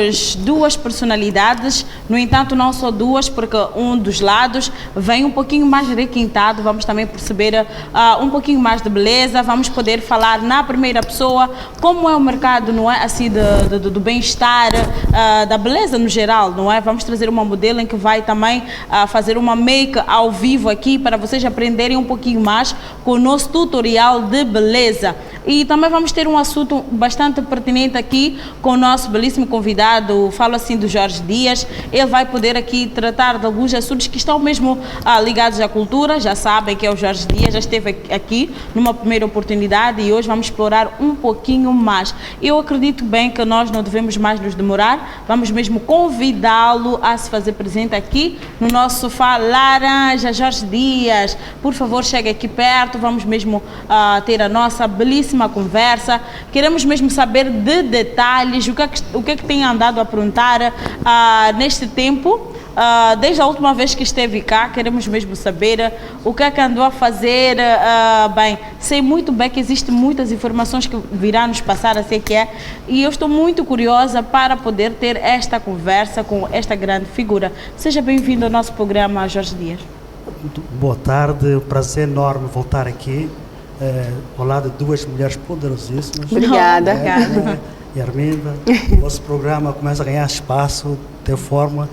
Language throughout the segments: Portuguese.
temos duas personalidades, no entanto não só duas, porque um dos lados vem um pouquinho mais requintado, vamos também perceber um pouquinho mais de beleza, vamos poder falar na primeira pessoa como é o mercado, não é, assim, do bem-estar, da beleza no geral, não é? Vamos trazer uma modelo em que vai também fazer uma make ao vivo aqui para vocês aprenderem um pouquinho mais com o nosso tutorial de beleza. E também vamos ter um assunto bastante pertinente aqui com o nosso belíssimo convidado, falo assim do Jorge Dias. Ele vai poder aqui tratar de alguns assuntos que estão mesmo ligados à cultura. Já sabem que é o Jorge Dias, já esteve aqui numa primeira oportunidade e hoje vamos explorar um pouquinho mais. Eu acredito bem que nós não devemos mais nos demorar, vamos mesmo convidá-lo a se fazer presente aqui no nosso sofá laranja. Jorge Dias, por favor, chegue aqui perto, vamos mesmo ter a nossa belíssima conversa. Queremos mesmo saber de detalhes, o que é que tem andado a aprontar neste tempo, desde a última vez que esteve cá. Queremos mesmo saber o que é que andou a fazer. Bem, sei muito bem que existem muitas informações que virá nos passar, assim que é, e eu estou muito curiosa para poder ter esta conversa com esta grande figura. Seja bem-vindo ao nosso programa, Jorge Dias. Boa tarde, um prazer enorme voltar aqui. Ao lado de duas mulheres poderosíssimas. Obrigada. E Arminda. O nosso programa começa a ganhar espaço, ter forma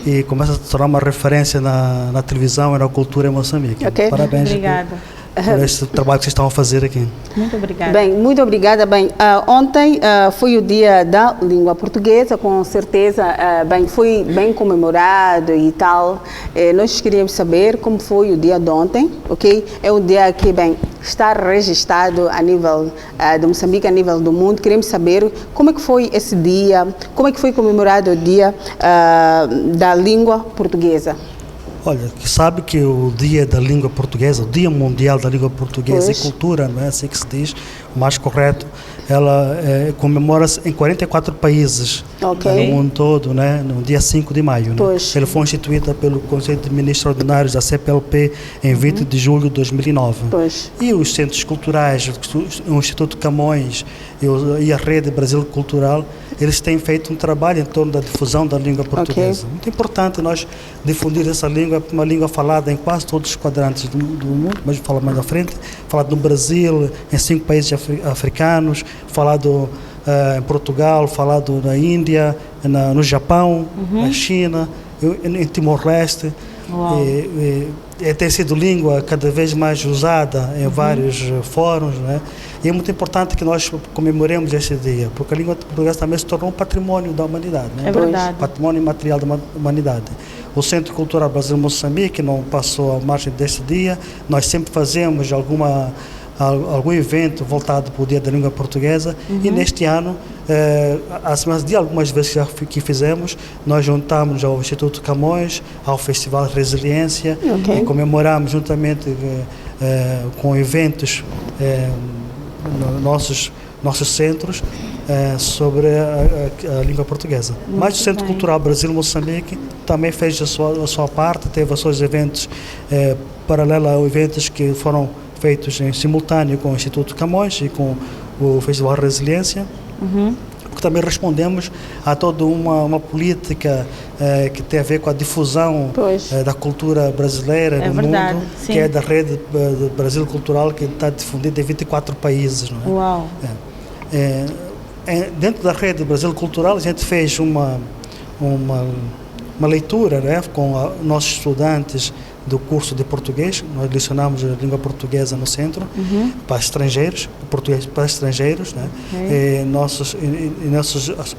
e começa a se tornar uma referência na televisão e na cultura em Moçambique. Okay. Parabéns por esse trabalho que vocês estão a fazer aqui. Muito obrigada. Bem, muito obrigada. Bem, ontem foi o Dia da Língua Portuguesa, com certeza, bem, foi bem comemorado e tal. Nós queríamos saber como foi o dia de ontem, ok? É um dia que, bem, está registrado a nível de Moçambique, a nível do mundo. Queremos saber como é que foi esse dia, como é que foi comemorado o Dia da Língua Portuguesa. Olha, sabe que o Dia da Língua Portuguesa, o Dia Mundial da Língua Portuguesa e Cultura, não é assim que se diz, o mais correto, ela comemora-se em 44 países no mundo todo, né, no dia 5 de maio. Né? Ele foi instituído pelo Conselho de Ministros Ordinários da CPLP em 20 de julho de 2009. E os centros culturais, o Instituto Camões e a Rede Brasil Cultural, eles têm feito um trabalho em torno da difusão da língua portuguesa. Muito importante nós difundir essa língua, uma língua falada em quase todos os quadrantes do mundo, mas vou falar mais à frente, falado no Brasil, em 5 países africanos, falado em Portugal, falado na Índia, no Japão, na China, em Timor-Leste. Tem sido língua cada vez mais usada em vários fóruns, né? E é muito importante que nós comemoremos esse dia, porque a língua portuguesa também se tornou um patrimônio da humanidade, né? É verdade. Patrimônio imaterial da humanidade. O Centro Cultural Brasil Moçambique não passou à margem desse dia. Nós sempre fazemos algum evento voltado para o Dia da Língua Portuguesa e neste ano, de algumas vezes que fizemos, nós juntamos ao Instituto Camões, ao Festival Resiliência e comemoramos juntamente com eventos nossos centros sobre a língua portuguesa. Mas o Centro Cultural Brasil Moçambique também fez a sua parte, teve os seus eventos paralelos a eventos que foram feitos em simultâneo com o Instituto Camões e com o Festival Resiliência, porque também respondemos a toda uma política que tem a ver com a difusão da cultura brasileira no mundo, sim. Que é da Rede Brasil Cultural, que está difundida em 24 países. Não é? Uau! Dentro da Rede Brasil Cultural, a gente fez uma leitura, né, com nossos estudantes do curso de português. Nós lecionamos a língua portuguesa no centro para estrangeiros, português para estrangeiros, né? E nossos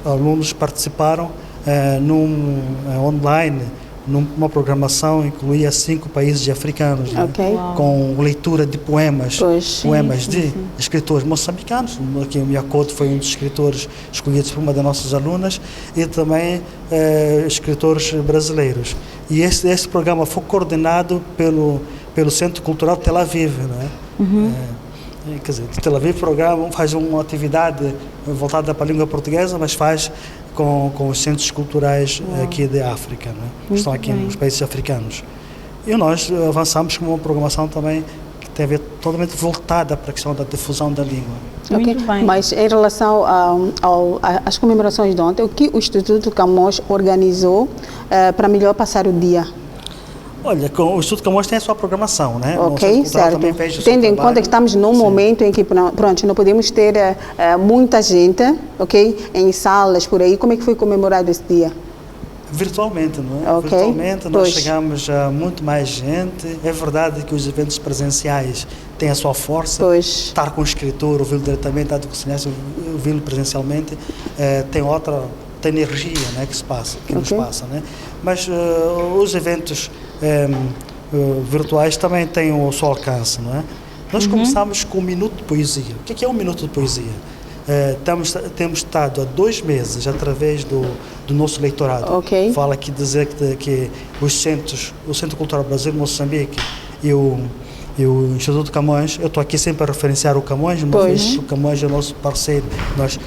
alunos participaram online numa programação que incluía 5 países africanos, né? Com leitura de poemas de escritores moçambicanos. Aqui o Miyakoto foi um dos escritores escolhidos por uma das nossas alunas, e também escritores brasileiros. E esse programa foi coordenado pelo Centro Cultural Tel Aviv, né? Quer dizer, Tel Aviv faz uma atividade voltada para a língua portuguesa, mas faz com os centros culturais aqui da África, né? Que estão aqui nos países africanos. E nós avançamos com uma programação também que tem a ver totalmente voltada para a questão da difusão da língua. Ok, mas em relação às comemorações de ontem, o que o Instituto Camões organizou para melhor passar o dia? Olha, o Instituto Camões tem a sua programação, né? Ok, certo. Tendo em conta que estamos num momento em que, pronto, não podemos ter muita gente, ok, em salas por aí, como é que foi comemorado esse dia? Virtualmente, não é? Okay. Virtualmente nós chegamos a muito mais gente. É verdade que os eventos presenciais têm a sua força. Estar com o escritor, ouvi-lo diretamente, ouvi-lo presencialmente, tem energia, né, que se passa, que nos passa, né? Mas os eventos virtuais também têm o seu alcance, não é? Nós começamos com um minuto de poesia. O que é um minuto de poesia? Temos estado há 2 meses através do nosso leitorado. Fala aqui dizer que o Centro Cultural Brasil Moçambique e o Instituto Camões, eu estou aqui sempre a referenciar o Camões, mas o Camões é o nosso parceiro. Nós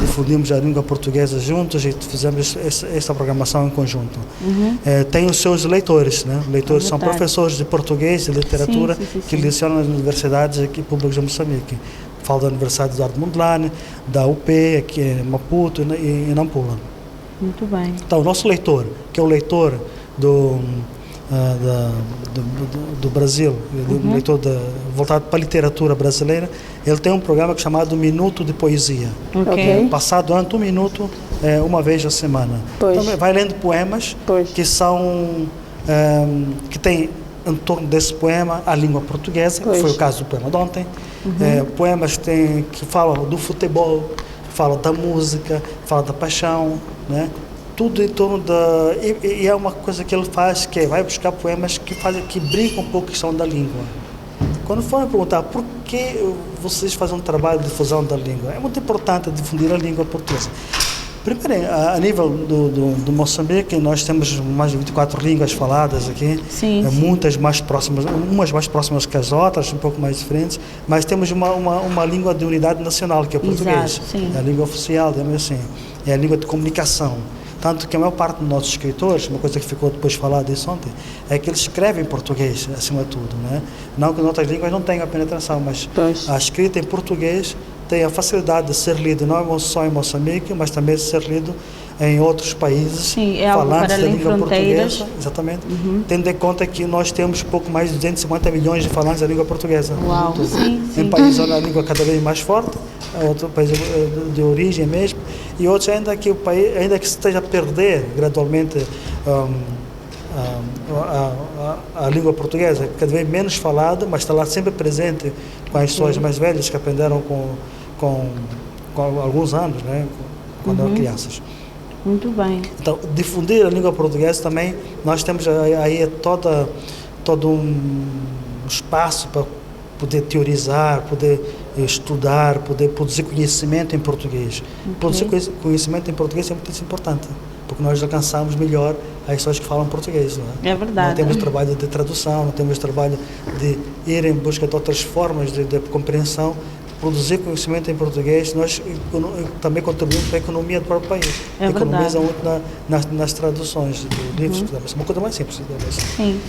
difundimos a língua portuguesa juntos e fizemos esta programação em conjunto. Tem os seus leitores, né? Leitores são professores de português e literatura que lecionam nas universidades aqui públicas de Moçambique. Falo da Universidade Eduardo Mondlane, da UP, aqui em Maputo e em Nampula. Muito bem. Então, o nosso leitor, que é o leitor do Brasil, um leitor voltado para a literatura brasileira, ele tem um programa chamado Minuto de Poesia. Passado um minuto, uma vez a semana. Então, vai lendo poemas que tem em torno desse poema a língua portuguesa, que foi o caso do poema de ontem. Poemas que falam do futebol, falam da música, falam da paixão, né? Tudo em torno e é uma coisa que ele faz, que vai buscar poemas que brincam um pouco com a questão da língua. Quando forem perguntar por que vocês fazem um trabalho de difusão da língua, é muito importante difundir a língua portuguesa. Primeiro, a nível do Moçambique, nós temos mais de 24 línguas faladas aqui, muitas mais próximas, umas mais próximas que as outras, um pouco mais diferentes, mas temos uma língua de unidade nacional, que é o português. É a língua oficial, digamos assim, é a língua de comunicação. Tanto que a maior parte dos nossos escritores, uma coisa que ficou depois falada disso ontem, é que eles escrevem em português, acima de tudo, né? Não que em outras línguas não tenham a penetração, mas a escrita em português tem a facilidade de ser lido não só em Moçambique, mas também de ser lido em outros países falantes da língua portuguesa. Exatamente. Tendo em conta que nós temos pouco mais de 250 milhões de falantes da língua portuguesa. Uau! Em países onde a língua é cada vez mais forte, outro país de origem mesmo, e outros ainda que se esteja a perder gradualmente a língua portuguesa, cada vez menos falada, mas está lá sempre presente com as pessoas mais velhas que aprenderam com alguns anos, né? Quando eram crianças. Muito bem. Então, difundir a língua portuguesa também, nós temos aí todo um espaço para poder teorizar, poder estudar, poder produzir conhecimento em português. Produzir conhecimento em português é muito importante, porque nós alcançamos melhor as pessoas que falam português, não é? É verdade. Não temos trabalho de tradução, não temos trabalho de ir em busca de outras formas de compreensão. Produzir conhecimento em português, nós também contribuímos para a economia do próprio país. Economiza muito nas traduções de livros, uma coisa mais simples. Sim.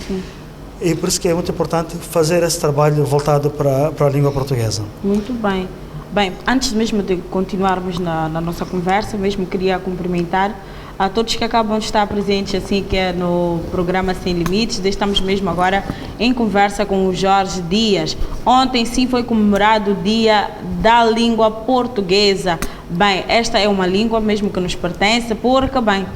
E por isso que é muito importante fazer esse trabalho voltado para a língua portuguesa. Muito bem. Bem, antes mesmo de continuarmos na nossa conversa, mesmo queria cumprimentar a todos que acabam de estar presentes assim que é no programa Sem Limites. Estamos mesmo agora em conversa com o Jorge Dias. Ontem sim foi comemorado o Dia da Língua Portuguesa. Bem, esta é uma língua mesmo que nos pertence, porque, bem,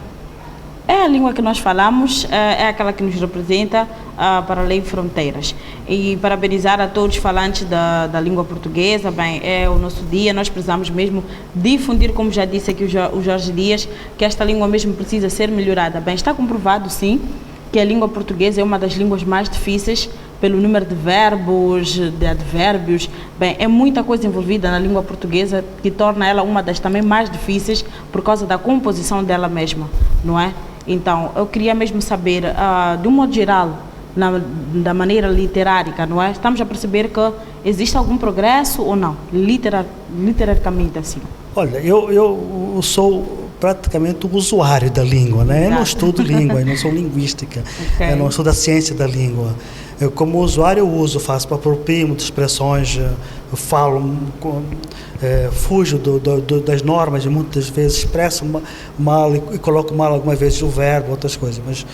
é a língua que nós falamos, é aquela que nos representa para além de fronteiras. E parabenizar a todos os falantes da língua portuguesa. Bem, é o nosso dia, nós precisamos mesmo difundir, como já disse aqui o Jorge Dias, que esta língua mesmo precisa ser melhorada. Bem, está comprovado sim que a língua portuguesa é uma das línguas mais difíceis pelo número de verbos, de advérbios. Bem, é muita coisa envolvida na língua portuguesa que torna ela uma das também mais difíceis por causa da composição dela mesma, não é? Então, eu queria mesmo saber, de um modo geral, da maneira literária, não é? Estamos a perceber que existe algum progresso ou não, literaricamente assim? Olha, eu sou praticamente um usuário da língua, né? Eu não estudo língua, eu não sou linguística, eu não estudo a ciência da língua. Eu, como usuário, eu uso, faço para aproprio de expressões, falo, fujo das normas, e muitas vezes expresso mal e coloco mal algumas vezes o verbo, outras coisas, mas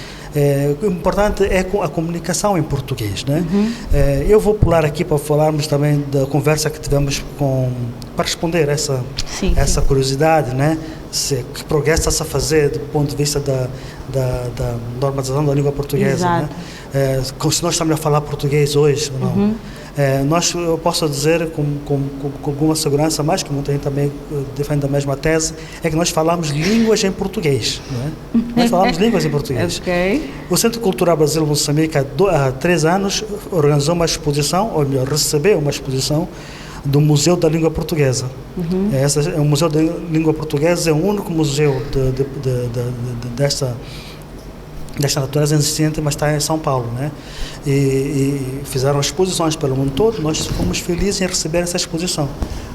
o importante é a comunicação em português, né? Eu vou pular aqui para falarmos também da conversa que tivemos para responder essa curiosidade, né? Que progresso está a fazer do ponto de vista da normalização da língua portuguesa, né? Se nós estamos a falar português hoje ou não. Eu posso dizer com alguma segurança, mais que muita gente também defende a mesma tese, é que nós falamos línguas em português, né? Nós falamos línguas em português. O Centro Cultural Brasil-Moçambique há 3 anos organizou uma exposição, ou melhor, recebeu uma exposição do Museu da Língua Portuguesa. O Museu da Língua Portuguesa é o único museu desta natureza existente, mas está em São Paulo, né? E fizeram exposições pelo mundo todo. Nós fomos felizes em receber essa exposição.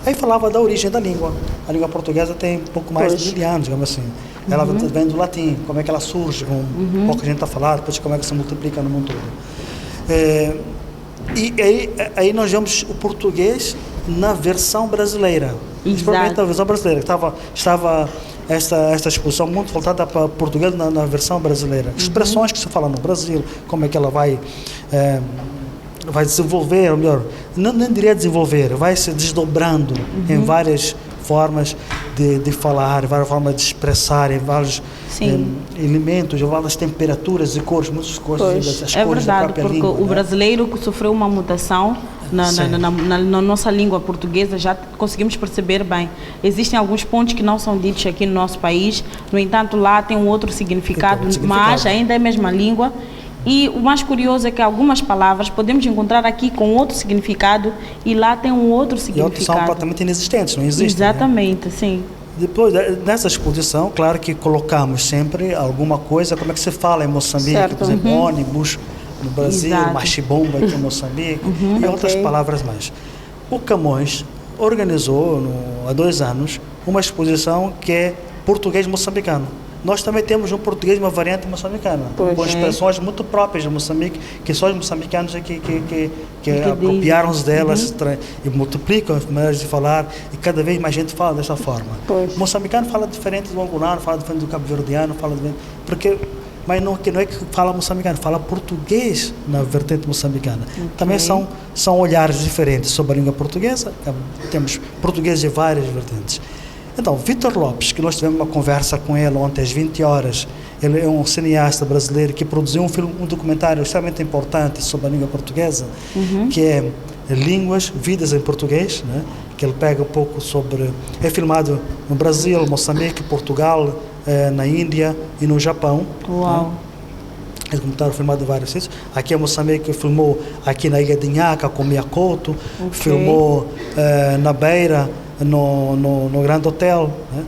Aí falava da origem da língua. A língua portuguesa tem um pouco mais de 1000 anos, digamos assim. Ela vem do latim, como é que ela surge, pouca gente está falando, depois como é que se multiplica no mundo todo. E aí nós vemos o português na versão brasileira. Principalmente na versão brasileira. Estava esta exposição muito voltada para português na versão brasileira. Expressões que se falam no Brasil, como é que ela vai desenvolver, ou melhor, nem diria desenvolver, vai se desdobrando em várias formas de falar, várias formas de expressar, em vários elementos, várias temperaturas e cores, muitas cores. É verdade, porque língua, o brasileiro que sofreu uma mutação na nossa língua portuguesa, já conseguimos perceber bem. Existem alguns pontos que não são ditos aqui no nosso país, no entanto lá tem um outro significado, mas ainda é a mesma língua. E o mais curioso é que algumas palavras podemos encontrar aqui com outro significado e lá tem um outro significado. E outros são completamente inexistentes, não existem. Exatamente, né? Sim. Depois dessa exposição, claro que colocamos sempre alguma coisa, como é que se fala em Moçambique, por exemplo, ônibus no Brasil, machibomba aqui em Moçambique, e outras palavras mais. O Camões organizou, há 2 anos, uma exposição que é português moçambicano. Nós também temos um português, uma variante moçambicana, com expressões muito próprias de Moçambique, que só os moçambicanos que apropriaram-se delas e multiplicam as maneiras de falar, e cada vez mais gente fala dessa forma. O moçambicano fala diferente do angolano, fala diferente do cabo-verdiano, mas não é que fala moçambicano, fala português na vertente moçambicana. Também são olhares diferentes sobre a língua portuguesa. Temos português de várias vertentes. Então, Vítor Lopes, que nós tivemos uma conversa com ele ontem às 20 horas, ele é um cineasta brasileiro que produziu um documentário extremamente importante sobre a língua portuguesa, que é Línguas, Vidas em Português, né? Que ele pega um pouco sobre... É filmado no Brasil, Moçambique, Portugal, na Índia e no Japão. Uau! Né? Esse documentário filmado em vários sítios. Aqui em Moçambique filmou aqui na Ilha de Inhaca, com Miyakoto, filmou na Beira, no Grande Hotel, né?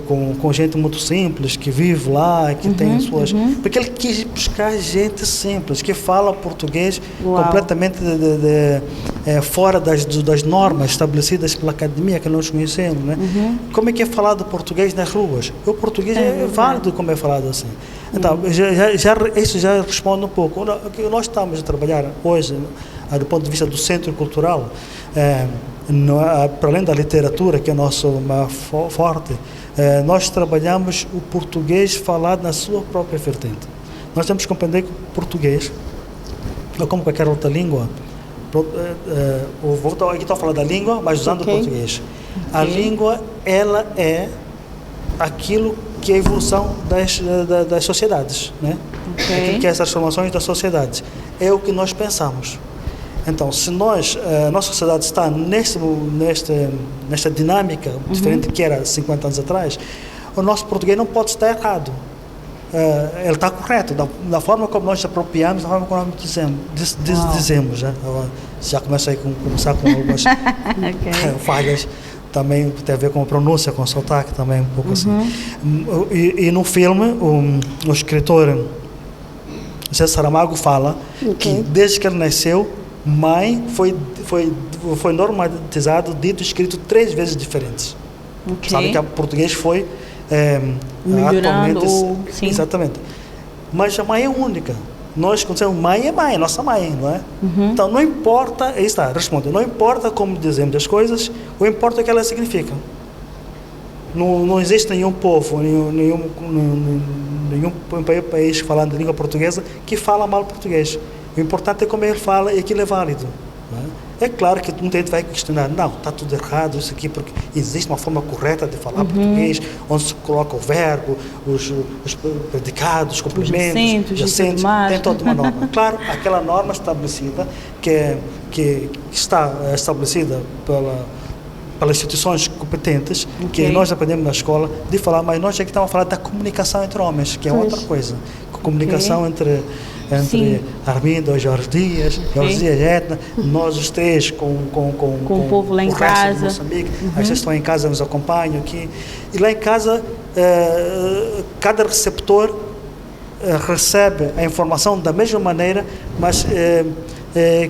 Com gente muito simples, que vive lá, que tem suas... Porque ele quis buscar gente simples, que fala português completamente fora das normas estabelecidas pela academia que nós conhecemos, né? Como é que é falado português nas ruas? O português é válido como é falado assim. Então, isso já responde um pouco. Nós estamos a trabalhar hoje, do ponto de vista do Centro Cultural, para além da literatura, que é nosso mais forte, nós trabalhamos o português falado na sua própria vertente. Nós temos que compreender que o português, como qualquer outra língua, aqui estou a falar da língua, mas usando o português. A língua, ela é aquilo que é a evolução das sociedades, né? Aquilo que é as transformações das sociedades. É o que nós pensamos. Então, se a nossa sociedade está nesta dinâmica diferente que era 50 anos atrás, o nosso português não pode estar errado. Ele está correto, da forma como nós apropriamos, da forma como nós dizemos. Né? Já começa a começar com algumas falhas, também tem a ver com a pronúncia, com o sotaque também, um pouco assim. E no filme, o escritor José Saramago fala que desde que ele nasceu, mãe foi normatizado, dito, escrito 3 vezes diferentes. Sabe que o português foi melhorando, atualmente, exatamente. Mas a mãe é única. Nós, quando dizemos mãe, é mãe, nossa mãe, não é? Então, não importa, aí está, responde, não importa como dizemos as coisas, o importa é o que elas significam. Não existe nenhum povo, nenhum país falando língua portuguesa que fala mal português. O importante é como ele fala e aquilo é válido. Não é? É claro que muita gente vai questionar, não, está tudo errado isso aqui, porque existe uma forma correta de falar português, onde se coloca o verbo, os predicados, os complementos, os acentos, tem toda uma norma. Claro, aquela norma estabelecida, que está estabelecida pelas instituições competentes, que nós aprendemos na escola, de falar, mas nós aqui estamos a falar da comunicação entre homens, que é outra coisa. Comunicação entre Armindo, Jorge Dias, Edna, nós os três com o povo lá em casa, de Moçambique, vocês estão em casa, nos acompanham aqui, e lá em casa cada receptor recebe a informação da mesma maneira, mas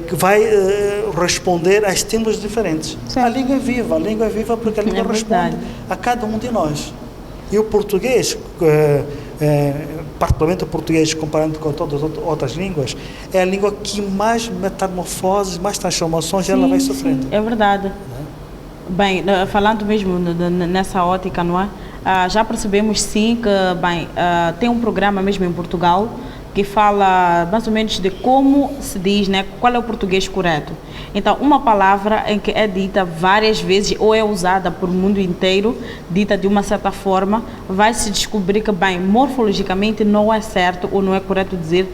que vai responder a estímulos diferentes. Sim. A língua é viva porque a língua responde a cada um de nós. E o português, particularmente o português, comparando com todas as outras línguas, é a língua que mais metamorfoses, mais transformações ela vai sofrendo. Sim, é verdade. Bem, falando mesmo nessa ótica, não é? Já percebemos sim que, tem um programa mesmo em Portugal que fala mais ou menos de como se diz, né, qual é o português correto. Então, uma palavra em que é dita várias vezes ou é usada por o mundo inteiro, dita de uma certa forma, vai se descobrir que, morfologicamente não é certo ou não é correto dizer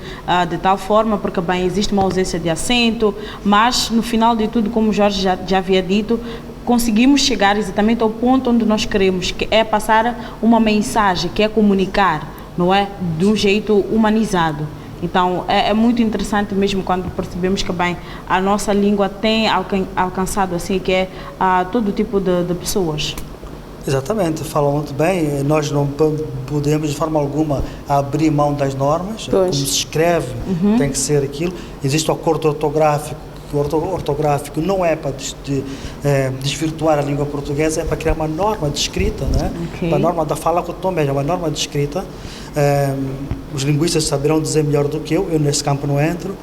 de tal forma, porque, existe uma ausência de acento, mas, no final de tudo, como o Jorge já havia dito, conseguimos chegar exatamente ao ponto onde nós queremos, que é passar uma mensagem, que é comunicar, não é? De um jeito humanizado. Então, é muito interessante mesmo quando percebemos que, a nossa língua tem alcançado, assim, que é todo tipo de pessoas. Exatamente, fala muito bem. Nós não podemos, de forma alguma, abrir mão das normas. Como se escreve, tem que ser aquilo. Existe o acordo ortográfico. O ortográfico não é para desvirtuar a língua portuguesa, é para criar uma norma de escrita, né? Uma norma da fala costumeira, uma norma de escrita. Os linguistas saberão dizer melhor do que eu nesse campo não entro.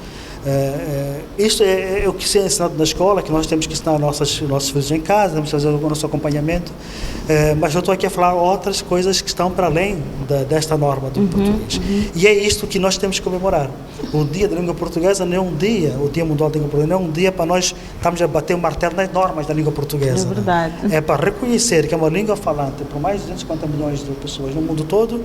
Isto é o que se é ensinado na escola, que nós temos que ensinar nossos filhos em casa, temos que fazer o nosso acompanhamento, mas eu estou aqui a falar outras coisas que estão para além desta norma do português. E é isto que nós temos que comemorar. O Dia da Língua Portuguesa não é um dia, o Dia Mundial da Língua Portuguesa não é um dia para nós estarmos a bater o martelo nas normas da língua portuguesa. É verdade. É para reconhecer que é uma língua falante por mais de 250 milhões de pessoas no mundo todo.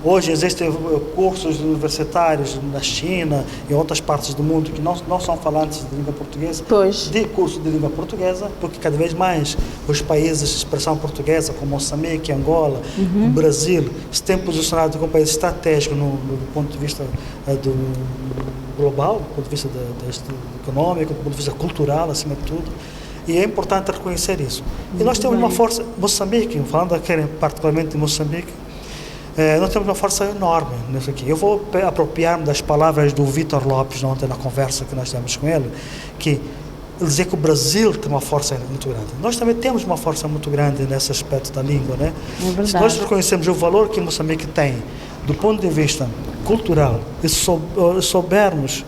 Hoje existem cursos universitários na China e em outras partes do mundo que não são falantes de língua portuguesa, de curso de língua portuguesa, porque cada vez mais os países de expressão portuguesa, como Moçambique, Angola, o Brasil, se têm posicionado como um país estratégico do ponto de vista do global, do ponto de vista econômico, do ponto de vista cultural, acima de tudo. E é importante reconhecer isso. E nós temos uma força, Moçambique, falando aqui particularmente de Moçambique, nós temos uma força enorme nisso aqui. Eu vou apropriar-me das palavras do Vítor Lopes ontem na conversa que nós tivemos com ele, que ele dizia que o Brasil tem uma força muito grande. Nós também temos uma força muito grande nesse aspecto da língua, né? Se nós reconhecemos o valor que Moçambique tem do ponto de vista cultural e soubermos,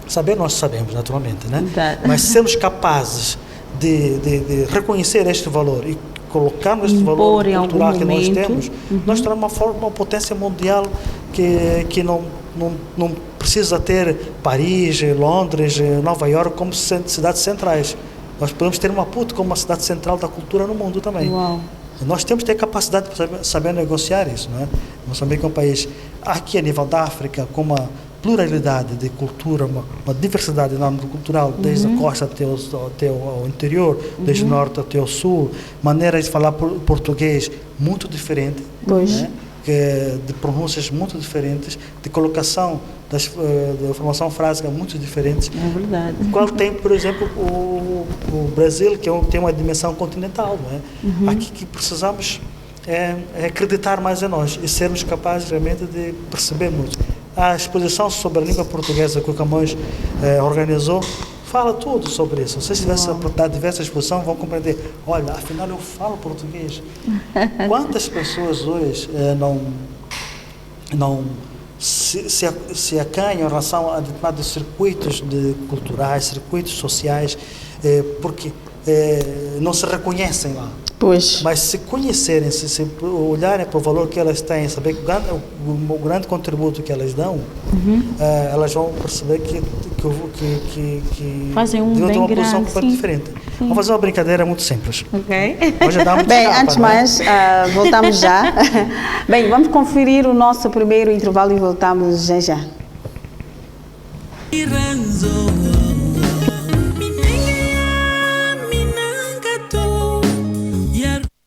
saber nós sabemos naturalmente, né? Mas sermos capazes de reconhecer este valor e colocarmos este valor cultural que nós temos, nós teremos uma potência mundial que não precisa ter Paris, Londres, Nova York como cidades centrais. Nós podemos ter Maputo como uma cidade central da cultura no mundo também. Nós temos que ter capacidade de saber negociar isso, né? Moçambique é um país, aqui a nível da África, com uma pluralidade de cultura, uma diversidade enorme cultural, desde a costa até o interior, desde o norte até o sul, maneiras de falar português muito diferente, né? De pronúncias muito diferentes, de colocação de formação frásica muito diferentes. É verdade. Qual tem, por exemplo, o Brasil, que tem uma dimensão continental, né? Aqui que precisamos acreditar mais em nós e sermos capazes realmente de percebermos. A exposição sobre a língua portuguesa que o Camões organizou fala tudo sobre isso. Se vocês tivessem a oportunidade de ver essa exposição, vão compreender. Olha, afinal eu falo português. Quantas pessoas hoje não se acanham em relação a determinados circuitos culturais, circuitos sociais, porque não se reconhecem lá. Pois. Mas se conhecerem, se olharem para o valor que elas têm, saber que o grande contributo que elas dão, elas vão perceber que fazem um deviam ter bem uma posição grande, completamente diferente. Vamos fazer uma brincadeira muito simples. Ok. Hoje dá muito Bem, chapa, antes de não é? mais, voltamos já. Bem, vamos conferir o nosso primeiro intervalo e voltamos já já. Renzo.